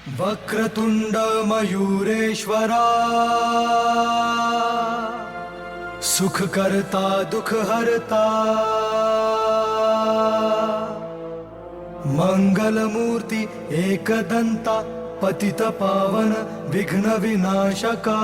वक्रतुंड मयूरेश्वरा सुख करता दुख हरता मंगलमूर्ती एकदंता पतित पावन विघ्न विनाशका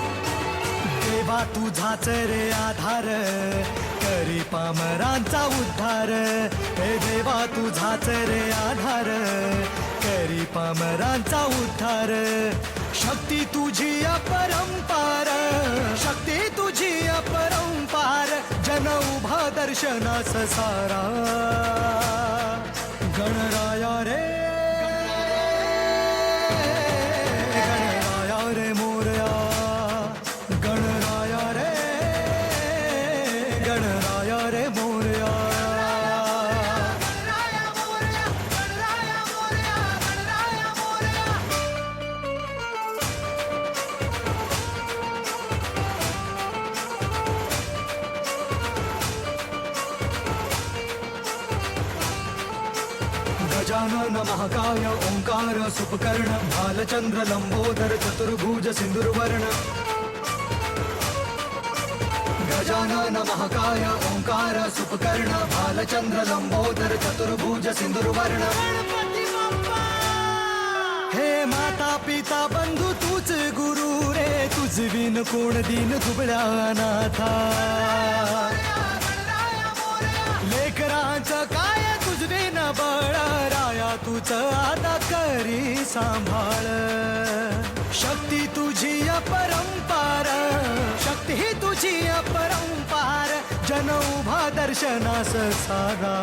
देवा तुझाच रे आधार करी पामरांचा उद्धार हे देवा तुझाच रे आधार करी पामरांचा उद्धार शक्ती तुझी अपरंपार शक्ती तुझी अपरंपार जन उभा दर्शनास सारा गणराया रे गणराया रे मोरया गणराया रे गणराया रे मोरया गजानन महाकाय ओंकार सुपकर्ण भालचंद्र लंबोदर चतुर्भुज सिंदूरवर्ण गजानन महाकाय ओंकार सुपकर्ण भालचंद्र लंबोदर चतुर्भुज सिंदूरवर्ण हे माता पिता बंधू तूच गुरु रे तुझ विन कोण दिन दुबळ्या अनाथा लेकरांचं काय तुझ विन बळ राया तुझ आता करी सांभाळ शक्ती तुझी अपरंपार शक्ती तुझी अपरंपार जन उभा दर्शनास सारा